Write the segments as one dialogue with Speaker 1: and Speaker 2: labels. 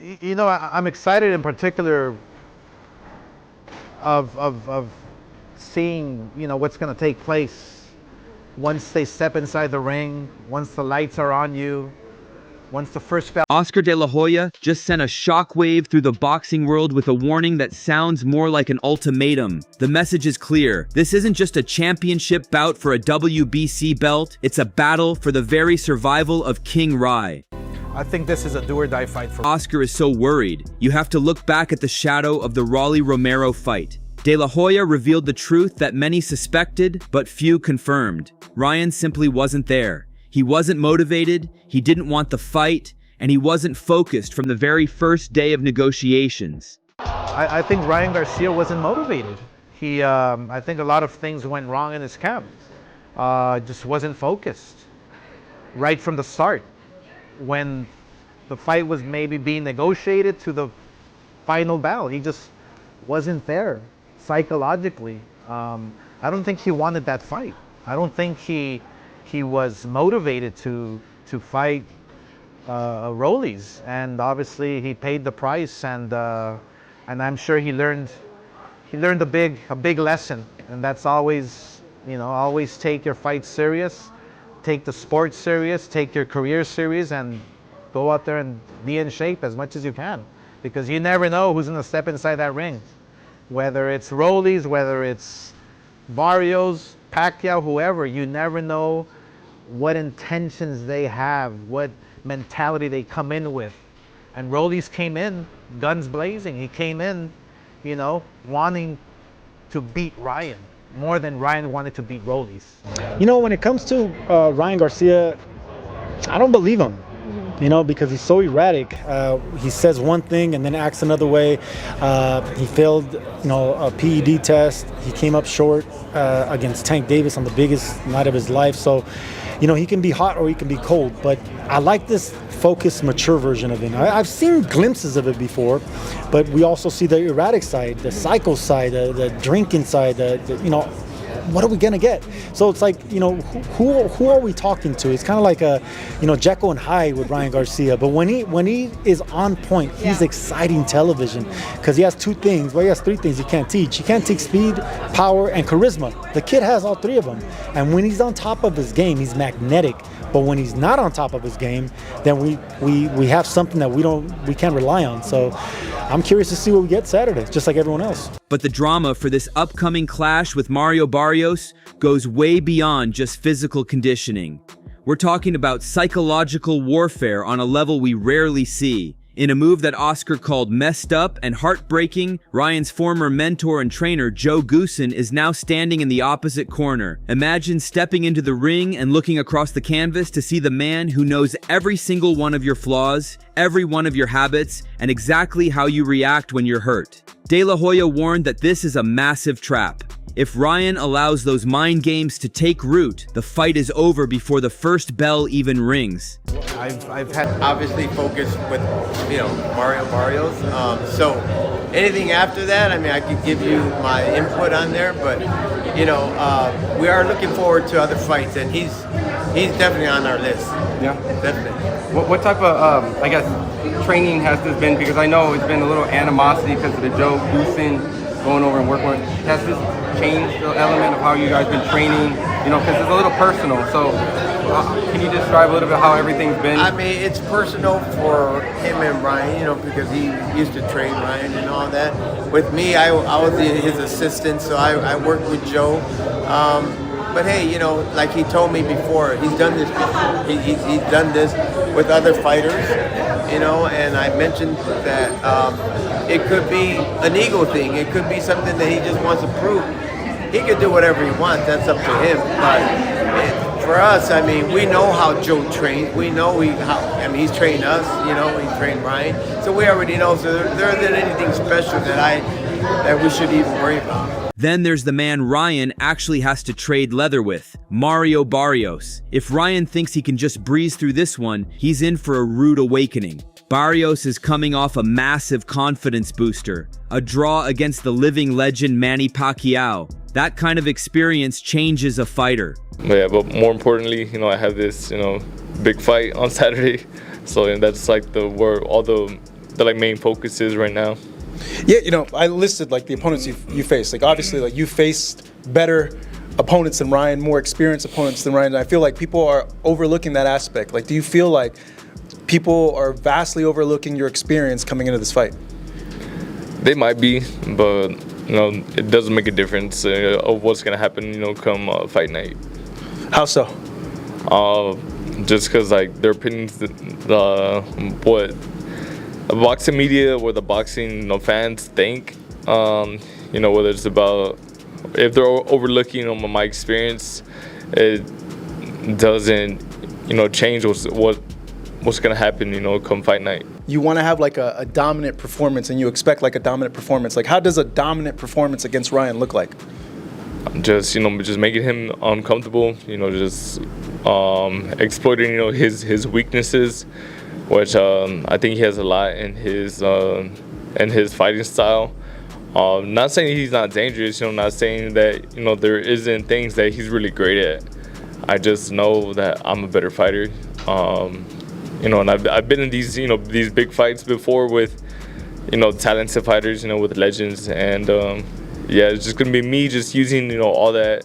Speaker 1: I'm excited in particular of seeing, what's going to take place once they step inside the ring, once the lights are on you, once the first bell.
Speaker 2: Oscar De La Hoya just sent a shockwave through the boxing world with a warning that sounds more like an ultimatum. The message is clear. This isn't just a championship bout for a WBC belt, it's a battle for the very survival of King Rai.
Speaker 1: I think this is a do or die fight for
Speaker 2: Oscar is so worried. You have to look back at the shadow of the Rolly Romero fight. De La Hoya revealed the truth that many suspected, but few confirmed. Ryan simply wasn't there. He wasn't motivated, he didn't want the fight, and he wasn't focused from the very first day of negotiations.
Speaker 1: I think Ryan Garcia wasn't motivated. I think a lot of things went wrong in his camp. Just wasn't focused right from the start. When the fight was maybe being negotiated to the final bell, he just wasn't there psychologically. I don't think he wanted that fight. I don't think he was motivated to fight Rollies, and obviously he paid the price, and I'm sure he learned a big lesson, and that's always always take your fight serious, take the sport serious, take your career serious, and go out there and be in shape as much as you can, because you never know who's going to step inside that ring, whether it's Rollies, whether it's Barrios, Pacquiao, whoever. You never know what intentions they have, what mentality they come in with. And Rollies came in guns blazing. He came in, wanting to beat Ryan more than Ryan wanted to beat Rollies.
Speaker 3: When it comes to Ryan Garcia, I don't believe him. Because he's so erratic. He says one thing and then acts another way. He failed, a PED test. He came up short against Tank Davis on the biggest night of his life. So, he can be hot or he can be cold. But I like this focused, mature version of him. I've seen glimpses of it before, but we also see the erratic side, the psycho side, the drinking side, what are we gonna get? So it's like, who are we talking to? It's kind of like a, Jekyll and Hyde with Ryan Garcia. But when he is on point, he's exciting television, because he has two things. Well, he has three things he can't teach. He can't teach speed, power, and charisma. The kid has all three of them. And when he's on top of his game, he's magnetic. But when he's not on top of his game, then we have something that we can't rely on. So I'm curious to see what we get Saturday, just like everyone else.
Speaker 2: But the drama for this upcoming clash with Marrio Barrios goes way beyond just physical conditioning. We're talking about psychological warfare on a level we rarely see. In a move that Oscar called messed up and heartbreaking, Ryan's former mentor and trainer Joe Goosen is now standing in the opposite corner. Imagine stepping into the ring and looking across the canvas to see the man who knows every single one of your flaws, every one of your habits, and exactly how you react when you're hurt. De La Hoya warned that this is a massive trap. If Ryan allows those mind games to take root, the fight is over before the first bell even rings.
Speaker 4: I've had obviously focused with Marrio Barrios. So anything after that, I could give you my input on there, but we are looking forward to other fights, and he's definitely on our list.
Speaker 5: Yeah,
Speaker 4: definitely.
Speaker 5: What type of training has this been? Because I know it's been a little animosity because of the Joe Goosen going over and working with. Has this changed the element of how you guys been training? Because it's a little personal. So can you describe a little bit how everyth's been?
Speaker 4: It's personal for him and Ryan, because he used to train Ryan and all that. With me, I was his assistant, so I worked with Joe. But hey, like he told me before, he's done this before. He's done this with other fighters, and I mentioned that it could be an ego thing. It could be something that he just wants to prove. He could do whatever he wants. That's up to him. But for us, we know how Joe trains. We know he's trained us. He trained Ryan. So we already know. So there isn't anything special that we should even worry about.
Speaker 2: Then there's the man Ryan actually has to trade leather with, Marrio Barrios. If Ryan thinks he can just breeze through this one, he's in for a rude awakening. Barrios is coming off a massive confidence booster, a draw against the living legend Manny Pacquiao. That kind of experience changes a fighter.
Speaker 6: But more importantly, I have this, big fight on Saturday. So that's like where all the like main focus is right now.
Speaker 7: Yeah, you know, I listed like the opponents you faced. Like obviously, like you faced better opponents than Ryan, more experienced opponents than Ryan. And I feel like people are overlooking that aspect. Like, do you feel like people are vastly overlooking your experience coming into this fight?
Speaker 6: They might be, but you know, it doesn't make a difference of what's gonna happen. You know, come fight night.
Speaker 7: How so?
Speaker 6: Just because like their opinions, what the boxing media or the boxing fans think, you know, whether it's about if they're overlooking my experience, it doesn't, you know, change what's gonna happen, you know, come fight night.
Speaker 7: You want to have like a dominant performance, and you expect like a dominant performance. Like, how does a dominant performance against Ryan look like?
Speaker 6: Just, you know, just making him uncomfortable, you know, just exploiting, you know, his weaknesses, which I think he has a lot in his fighting style. Not saying he's not dangerous, you know, not saying that, you know, there isn't things that he's really great at. I just know that I'm a better fighter. You know, and I've been in these, you know, these big fights before with, you know, talented fighters, you know, with legends, and yeah, it's just gonna be me just using, you know, all that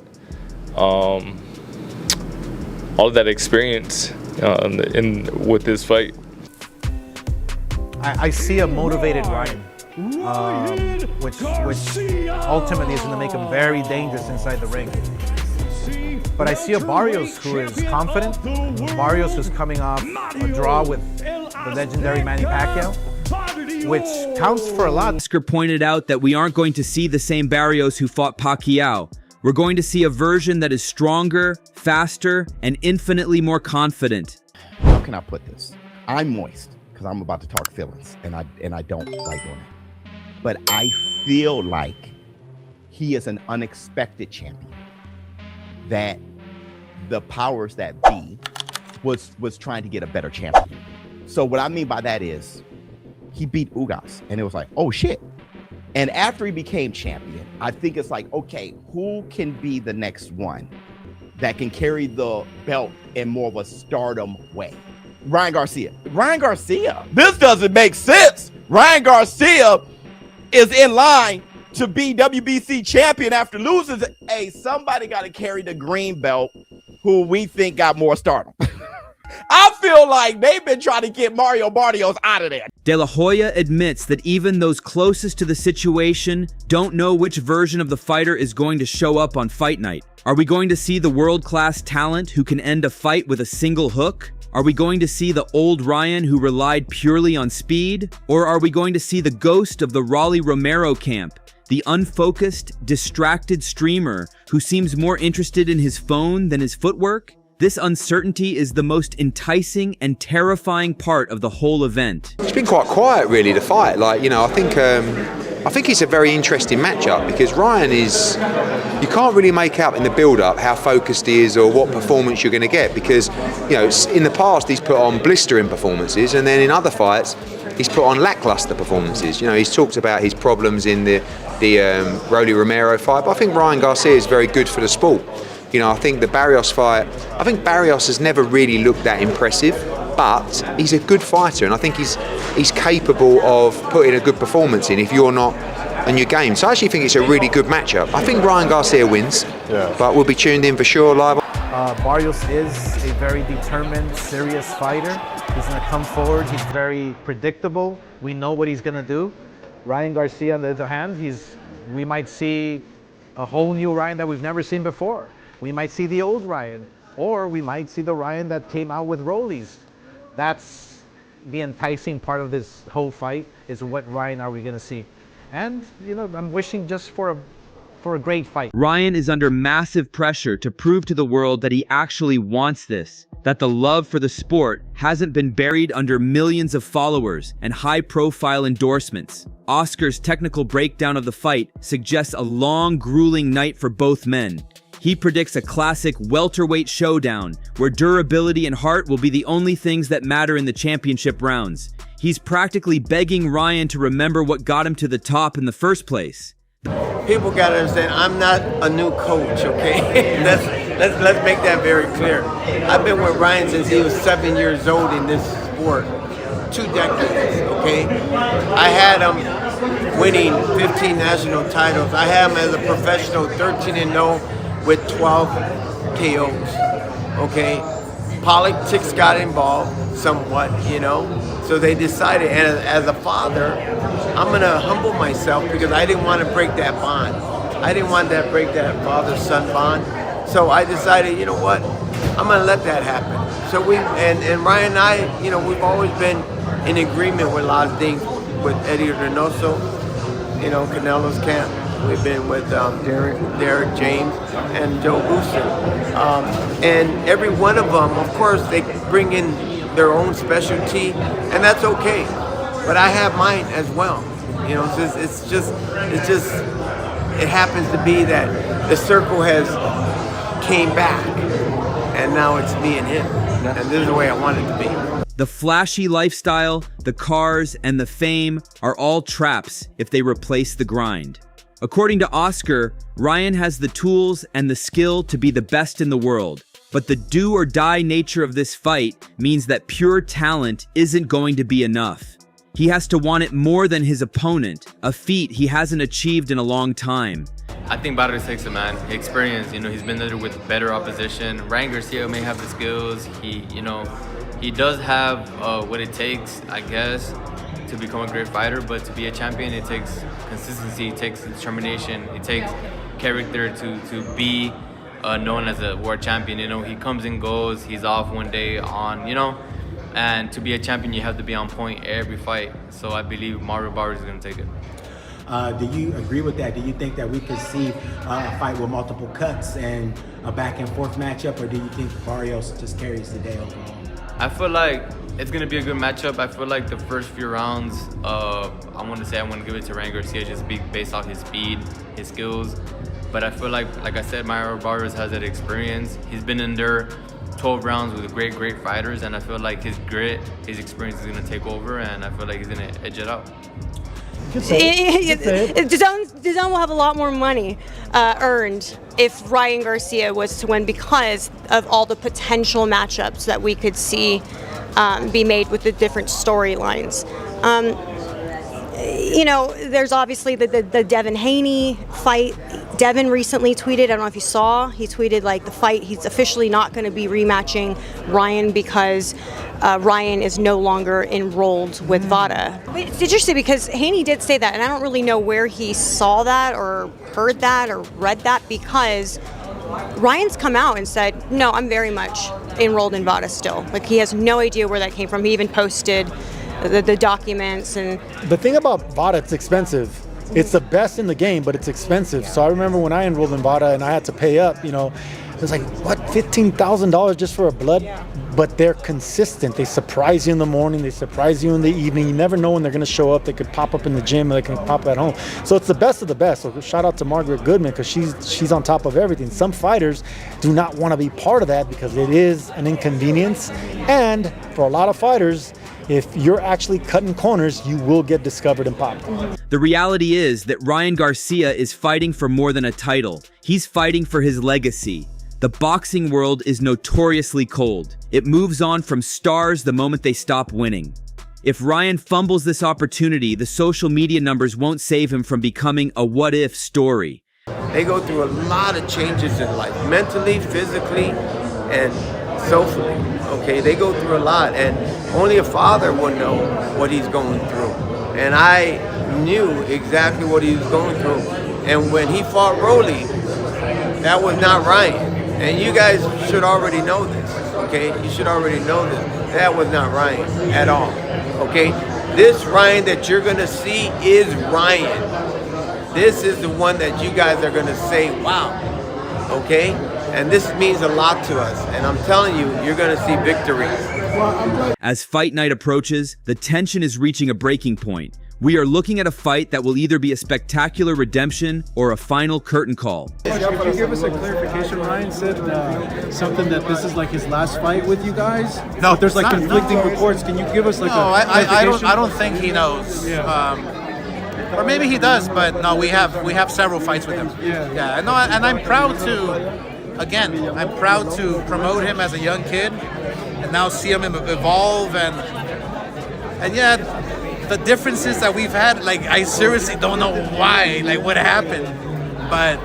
Speaker 6: experience with this fight.
Speaker 1: I see a motivated Ryan, which ultimately is going to make him very dangerous inside the ring. But I see a Barrios who is confident, Barrios who's coming off a draw with the legendary Manny Pacquiao, which counts for a lot.
Speaker 2: Oscar pointed out that we aren't going to see the same Barrios who fought Pacquiao. We're going to see a version that is stronger, faster, and infinitely more confident.
Speaker 8: How can I put this? I'm moist because I'm about to talk feelings, and I don't like doing it. But I feel like he is an unexpected champion. That the powers that be was trying to get a better champion. So what I mean by that is he beat Ugas, and it was like, oh shit. And after he became champion, I think it's like, okay, who can be the next one that can carry the belt in more of a stardom way? Ryan Garcia. Ryan Garcia. This doesn't make sense. Ryan Garcia is in line to be WBC champion after losing. Hey, somebody got to carry the green belt who we think got more stardom. I feel like they've been trying to get Marrio Barrios out of there.
Speaker 2: De La Hoya admits that even those closest to the situation don't know which version of the fighter is going to show up on fight night. Are we going to see the world-class talent who can end a fight with a single hook? Are we going to see the old Ryan who relied purely on speed? Or are we going to see the ghost of the Rolly Romero camp, the unfocused, distracted streamer who seems more interested in his phone than his footwork? This uncertainty is the most enticing and terrifying part of the whole event.
Speaker 9: It's been quite quiet, really, the fight. Like, you know, I think it's a very interesting matchup because Ryan is, you can't really make out in the build-up how focused he is or what performance you're going to get because, you know, in the past he's put on blistering performances, and then in other fights he's put on lackluster performances. You know, he's talked about his problems in the Rolly Romero fight, but I think Ryan Garcia is very good for the sport. You know, I think the Barrios fight, I think Barrios has never really looked that impressive, but he's a good fighter, and I think he's capable of putting a good performance in if you're not on your game. So I actually think it's a really good matchup. I think Ryan Garcia wins, but we'll be tuned in for sure live.
Speaker 1: Barrios is a very determined, serious fighter. He's going to come forward. He's very predictable. We know what he's going to do. Ryan Garcia, on the other hand, we might see a whole new Ryan that we've never seen before. We might see the old Ryan, or we might see the Ryan that came out with rollies. That's the enticing part of this whole fight, is what Ryan are we going to see. And, you know, I'm wishing just for a great fight.
Speaker 2: Ryan is under massive pressure to prove to the world that he actually wants this, that the love for the sport hasn't been buried under millions of followers and high-profile endorsements. Oscar's technical breakdown of the fight suggests a long, grueling night for both men. He predicts a classic welterweight showdown where durability and heart will be the only things that matter in the championship rounds. He's practically begging Ryan to remember what got him to the top in the first place.
Speaker 4: People gotta understand, I'm not a new coach, okay? let's make that very clear. I've been with Ryan since he was 7 years old in this sport. 2 decades, okay? I had him winning 15 national titles. I had him as a professional 13-0 with 12 KOs, okay? Politics got involved somewhat, you know? So they decided, and as a father, I'm gonna humble myself because I didn't want to break that bond. I didn't want to break that father-son bond. So I decided, you know what, I'm gonna let that happen. So and Ryan and I, you know, we've always been in agreement with a lot of things with Eddie Reynoso, you know, Canelo's camp. We've been with Derek James and Joe Goosen. And every one of them, of course, they bring in their own specialty, and that's okay. But I have mine as well. You know, it happens to be that the circle has came back, and now it's me and him. And this is the way I want it to be.
Speaker 2: The flashy lifestyle, the cars, and the fame are all traps if they replace the grind. According to Oscar, Ryan has the tools and the skill to be the best in the world. But the do-or-die nature of this fight means that pure talent isn't going to be enough. He has to want it more than his opponent, a feat he hasn't achieved in a long time.
Speaker 10: I think Barrios takes it, man. Experience, you know, he's been there with better opposition. Ryan Garcia may have the skills. He does have what it takes, I guess, to become a great fighter. But to be a champion, it takes consistency, it takes determination, it takes character to be known as a world champion. You know, he comes and goes. He's off one day on, you know. And to be a champion, you have to be on point every fight. So I believe Marrio Barrios is going to take it.
Speaker 11: Do you agree with that? Do you think that we could see a fight with multiple cuts and a back and forth matchup, or do you think Barrios just carries the day overall?
Speaker 10: I feel like it's going to be a good matchup. I feel like the first few rounds, I want to give it to Ryan Garcia just based off his speed, his skills. But I feel like I said, Marrio Barrios has that experience. He's been in there 12 rounds with great fighters, and I feel like his grit, his experience is going to take over, and I feel like he's going to edge it out.
Speaker 12: DAZN will have a lot more money earned if Ryan Garcia was to win because of all the potential matchups that we could see be made with the different storylines. You know, there's obviously the Devin Haney fight. Devin recently tweeted, I don't know if you saw, he tweeted like the fight, he's officially not going to be rematching Ryan because Ryan is no longer enrolled with VADA. It's interesting because Haney did say that, and I don't really know where he saw that or heard that or read that, because Ryan's come out and said, no, I'm very much enrolled in VADA still. Like, he has no idea where that came from. He even posted the documents. And
Speaker 3: the thing about VADA, it's expensive. It's the best in the game, but it's expensive. So I remember when I enrolled in VADA and I had to pay up, you know, it was like, what, $15,000 just for a blood? Yeah. But they're consistent. They surprise you in the morning. They surprise you in the evening. You never know when they're going to show up. They could pop up in the gym. Or they can pop at home. So it's the best of the best. So shout out to Margaret Goodman because she's on top of everything. Some fighters do not want to be part of that because it is an inconvenience. And for a lot of fighters, if you're actually cutting corners, you will get discovered and popped.
Speaker 2: The reality is that Ryan Garcia is fighting for more than a title. He's fighting for his legacy. The boxing world is notoriously cold. It moves on from stars the moment they stop winning. If Ryan fumbles this opportunity, the social media numbers won't save him from becoming a what-if story.
Speaker 4: They go through a lot of changes in life, mentally, physically, and socially. Okay, they go through a lot, and only a father will know what he's going through. And I knew exactly what he was going through. And when he fought Rolly, that was not Ryan. And you guys should already know this, okay? You should already know this. That was not Ryan at all, okay? This Ryan that you're gonna see is Ryan. This is the one that you guys are gonna say, wow, okay? And this means a lot to us. And I'm telling you, you're gonna see victories.
Speaker 2: As fight night approaches, the tension is reaching a breaking point. We are looking at a fight that will either be a spectacular redemption or a final curtain call.
Speaker 13: Could you give us a clarification? Ryan said something that this is like his last fight with you guys.
Speaker 14: No,
Speaker 13: there's like conflicting reports. Can you give us like
Speaker 14: I don't think he knows.
Speaker 13: Yeah.
Speaker 14: Or maybe he does, but no, we have several fights with him. Yeah. No, and I'm proud I'm proud to promote him as a young kid, and now see him evolve and And yeah, the differences that we've had, like, I seriously don't know why, like, what happened. But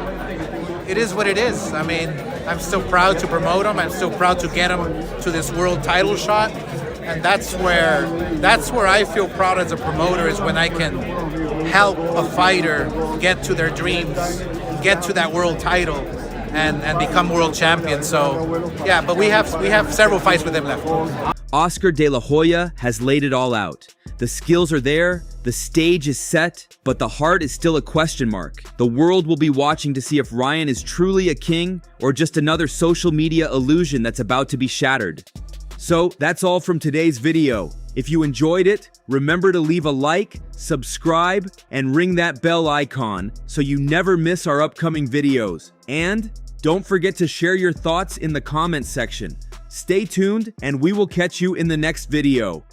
Speaker 14: it is what it is. I mean, I'm still proud to promote him. I'm still proud to get him to this world title shot. And that's where I feel proud as a promoter, is when I can help a fighter get to their dreams, get to that world title, and become world champion. So yeah, but we have several fights with him left.
Speaker 2: Oscar De La Hoya has laid it all out. The skills are there, the stage is set, but the heart is still a question mark. The world will be watching to see if Ryan is truly a king or just another social media illusion that's about to be shattered. So that's all from today's video. If you enjoyed it, remember to leave a like, subscribe, and ring that bell icon so you never miss our upcoming videos. And don't forget to share your thoughts in the comments section. Stay tuned, and we will catch you in the next video.